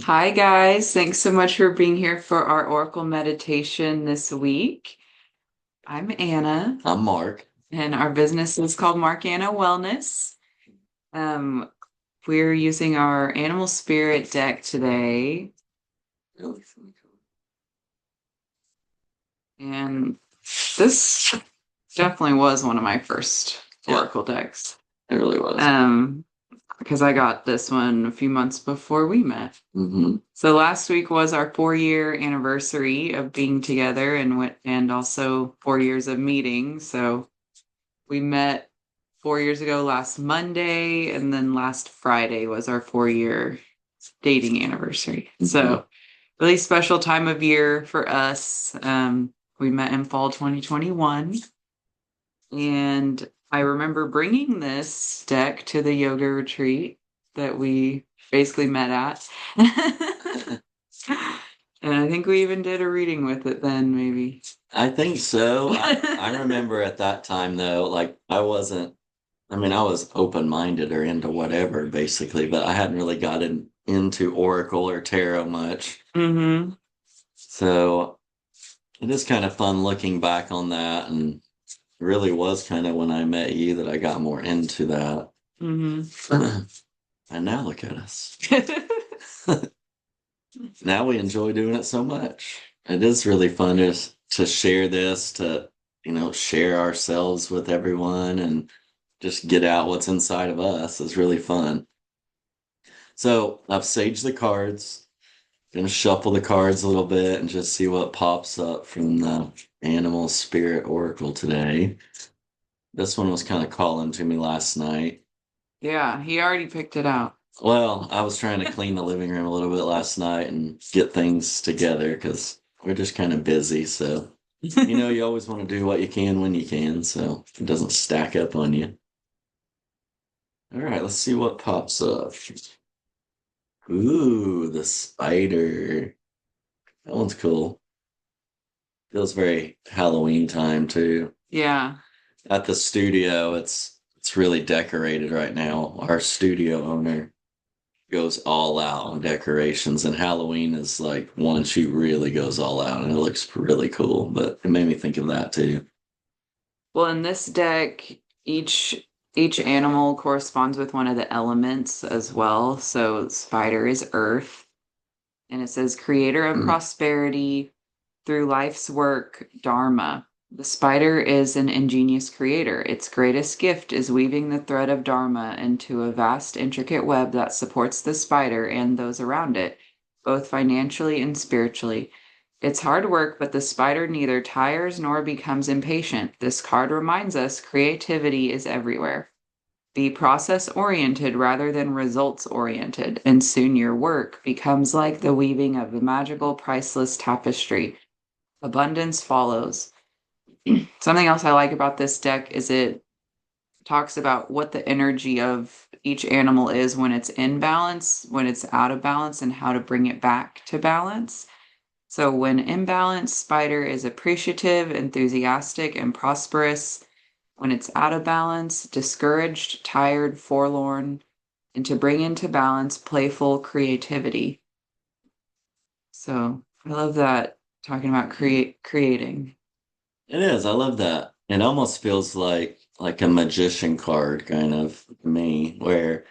Hi, guys. Thanks so much for being here for our Oracle meditation this week. I'm Anna, I'm Mark. and our business is called MARKANNA Wellness. Um, we're using our animal spirit deck today, Really? and this definitely was one of my first Yeah, Oracle decks. it really was. Um, because I got this one a few months before we met. hmm So last week was our 4-year anniversary of being together and also 4 years of meeting. So we met 4 years ago last Monday, and then last Friday was our 4-year dating anniversary. So really special time of year for us. We met in fall 2021, and I remember bringing this deck to the yoga retreat that we basically met at. And I think we even did a reading with it then, maybe. I think so. I remember at that time though, like I was open-minded or into whatever basically, but I hadn't really gotten into Oracle or Tarot much. Mm-hmm. So it is kind of fun looking back on that, and it really was kind of when I met you that I got more into that. Mm-hmm. And now look at us. Now we enjoy doing it so much. It is really fun to share this, share ourselves with everyone and just get out what's inside of us is really fun. So I've saged the cards, gonna shuffle the cards a little bit and just see what pops up from the animal spirit oracle today. This one was kind of calling to me last night. Yeah, he already picked it out. Well, I was trying to clean the living room a little bit last night and get things together because we're just kind of busy. So, you always want to do what you can when you can, so it doesn't stack up on you. All right, let's see what pops up. Ooh, the spider. That one's cool. Feels very Halloween time too. Yeah. At the studio, it's really decorated right now. Our studio owner goes all out on decorations, and Halloween is like one she really goes all out, and it looks really cool. But it made me think of that too. Well, in this deck, each animal corresponds with one of the elements as well. So spider is earth, and it says creator of Mm. prosperity through life's work, Dharma. The spider is an ingenious creator. Its greatest gift is weaving the thread of Dharma into a vast, intricate web that supports the spider and those around it, both financially and spiritually. It's hard work, but the spider neither tires nor becomes impatient. This card reminds us creativity is everywhere. Be process oriented rather than results oriented, and soon your work becomes like the weaving of a magical, priceless tapestry. Abundance follows. Something else I like about this deck is it talks about what the energy of each animal is when it's in balance, when it's out of balance, and how to bring it back to balance. So, when in balance, spider is appreciative, enthusiastic, and prosperous. When it's out of balance, discouraged, tired, forlorn, and to bring into balance, playful creativity. So, I love that talking about creating. It is. I love that. It almost feels like a magician card kind of to me, where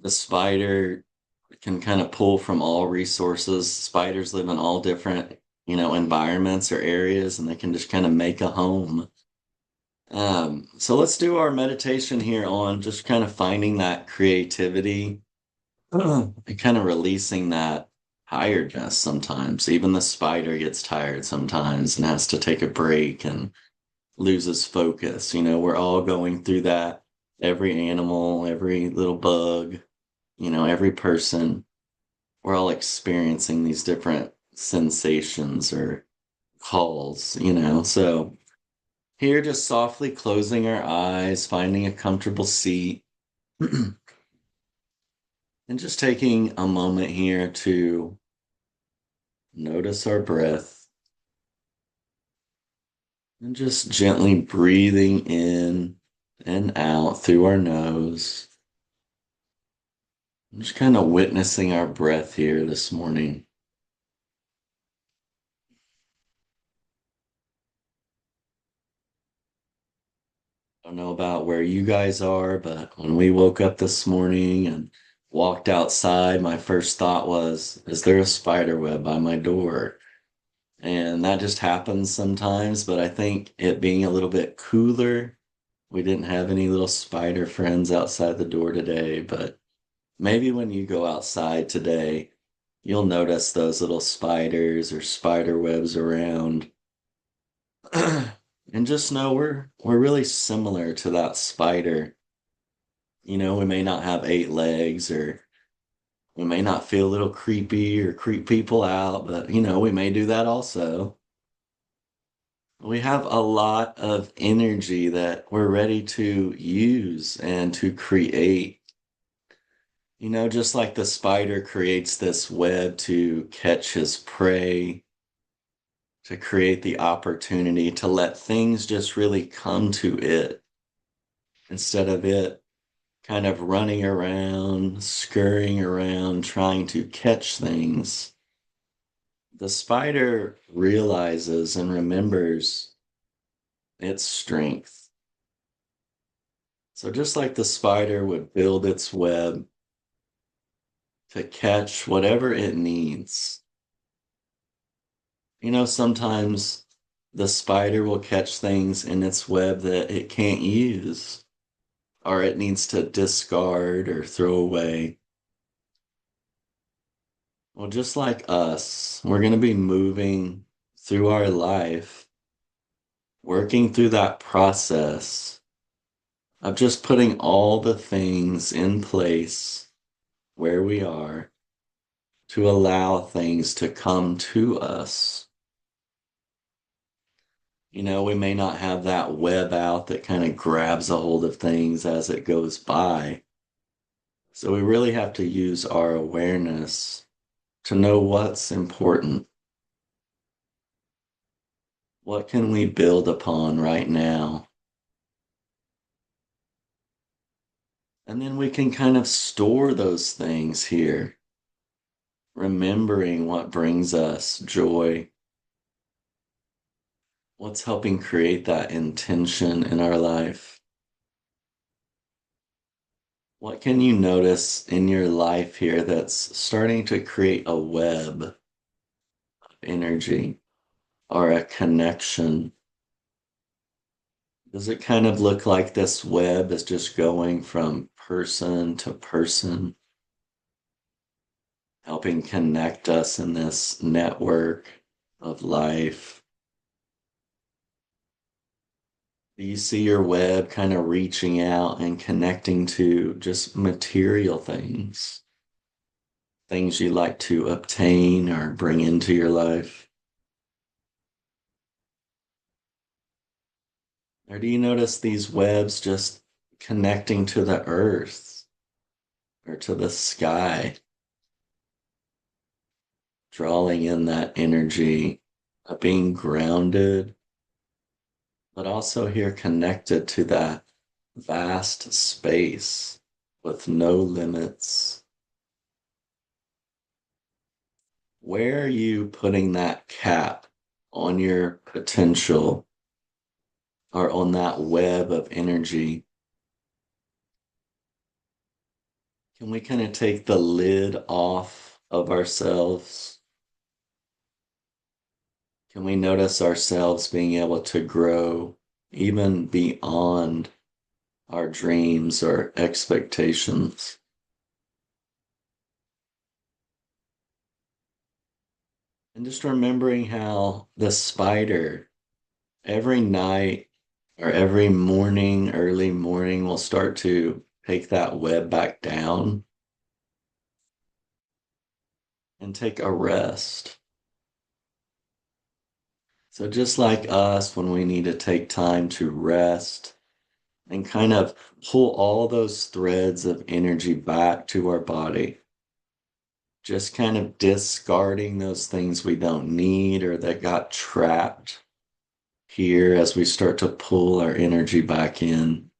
the spider can kind of pull from all resources. Spiders live in all different, environments or areas, and they can just kind of make a home. So let's do our meditation here on just kind of finding that creativity and kind of releasing that tiredness sometimes. Even the spider gets tired sometimes and has to take a break and loses focus. We're all going through that. Every animal, every little bug, every person, we're all experiencing these different sensations or calls. So here, just softly closing our eyes, finding a comfortable seat, and just taking a moment here to notice our breath and just gently breathing in and out through our nose I'm just kind of witnessing our breath here this morning. I don't know about where you guys are, but when we woke up this morning and walked outside, my first thought was, is there a spider web by my door? And that just happens sometimes, but I think it being a little bit cooler, we didn't have any little spider friends outside the door today, but maybe when you go outside today, you'll notice those little spiders or spider webs around. And just know we're really similar to that spider. We may not have 8 legs, or we may not feel a little creepy or creep people out, but we may do that also. We have a lot of energy that we're ready to use and to create. Just like the spider creates this web to catch his prey, to create the opportunity to let things just really come to it instead of it kind of running around, scurrying around, trying to catch things. The spider realizes and remembers its strength. So, just like the spider would build its web to catch whatever it needs, sometimes the spider will catch things in its web that it can't use or it needs to discard or throw away. Well, just like us, we're going to be moving through our life, working through that process of just putting all the things in place where we are to allow things to come to us. We may not have that web out that kind of grabs a hold of things as it goes by. So we really have to use our awareness to know what's important. What can we build upon right now? And then we can kind of store those things here, remembering what brings us joy, what's helping create that intention in our life. What can you notice in your life here that's starting to create a web of energy or a connection? Does it kind of look like this web is just going from person to person, helping connect us in this network of life? Do you see your web kind of reaching out and connecting to just material things, things you like to obtain or bring into your life? Or do you notice these webs just connecting to the earth or to the sky, drawing in that energy of being grounded, but also here connected to that vast space with no limits? Where are you putting that cap on your potential or on that web of energy? Can we kind of take the lid off of ourselves? Can we notice ourselves being able to grow even beyond our dreams or expectations? And just remembering how the spider every night or every morning, early morning, will start to take that web back down and take a rest. So, just like us, when we need to take time to rest and kind of pull all those threads of energy back to our body, just kind of discarding those things we don't need or that got trapped here as we start to pull our energy back in.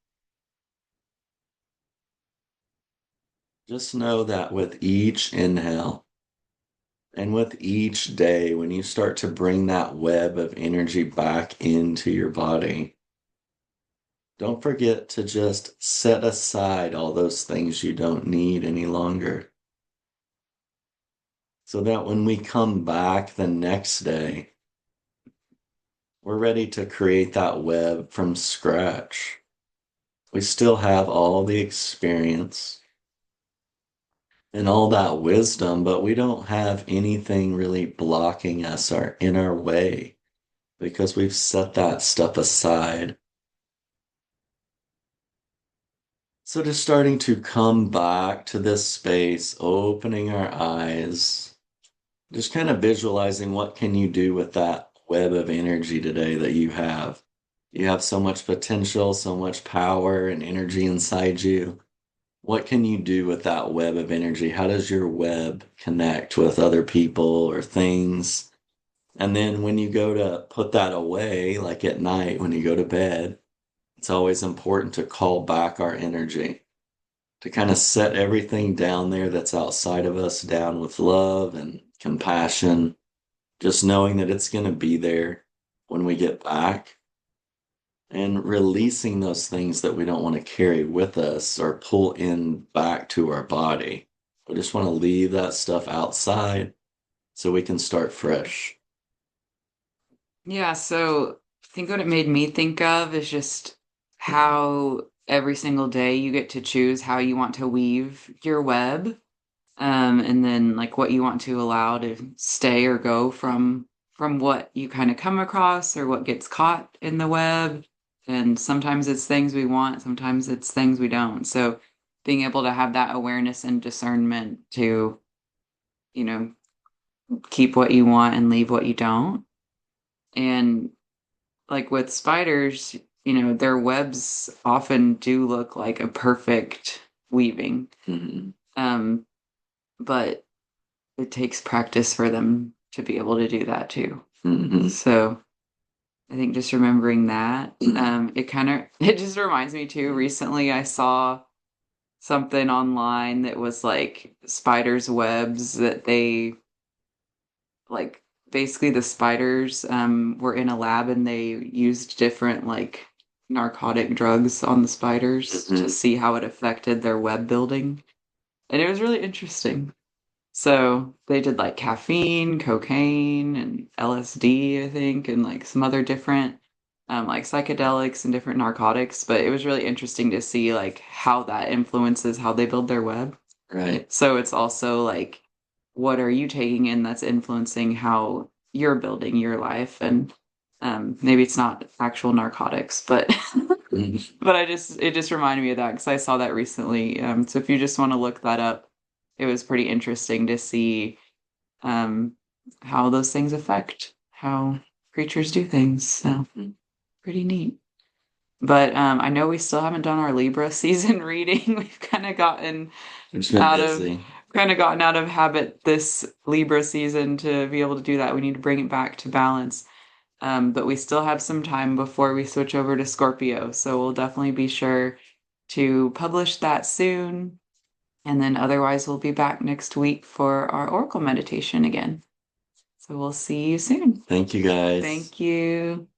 Just know that with each inhale and with each day, when you start to bring that web of energy back into your body, don't forget to just set aside all those things you don't need any longer. So that when we come back the next day, we're ready to create that web from scratch. We still have all the experience and all that wisdom, but we don't have anything really blocking us or in our way because we've set that stuff aside. So just starting to come back to this space, opening our eyes, just kind of visualizing what can you do with that web of energy today that you have. You have so much potential, so much power and energy inside you. What can you do with that web of energy? How does your web connect with other people or things? And then when you go to put that away, like at night when you go to bed, it's always important to call back our energy, to kind of set everything down there that's outside of us down with love and compassion, just knowing that it's going to be there when we get back and releasing those things that we don't want to carry with us or pull in back to our body. We just want to leave that stuff outside so we can start fresh. Yeah, so I think what it made me think of is just how every single day you get to choose how you want to weave your web, and then like what you want to allow to stay or go from what you kind of come across or what gets caught in the web. And sometimes it's things we want, sometimes it's things we don't. So being able to have that awareness and discernment to, you know, keep what you want and leave what you don't. And like with spiders, their webs often do look like a perfect weaving. Mm-hmm. Um, but it takes practice for them to be able to do that too. Mm-hmm. So I think just remembering that, it kind of it just reminds me too. Recently, I saw something online that was like spiders' webs that they like basically the spiders were in a lab and they used different like narcotic drugs on the spiders to Mm-hmm. see how it affected their web building. And it was really interesting. So they did like caffeine, cocaine, and LSD, I think, and like some other different like psychedelics and different narcotics. But it was really interesting to see like how that influences how they build their web. Right. So it's also like, what are you taking in that's influencing how you're building your life? And maybe it's not actual narcotics, but Mm-hmm. but it just reminded me of that because I saw that recently. So if you just want to look that up, it was pretty interesting to see um, how those things affect how creatures do things. So pretty neat. But I know we still haven't done our Libra season reading. We've It's been out of busy. gotten out of habit this Libra season to be able to do that. We need to bring it back to balance. But we still have some time before we switch over to Scorpio. So we'll definitely be sure to publish that soon. And then otherwise, we'll be back next week for our Oracle meditation again. So we'll see you soon. Thank you guys. Thank you.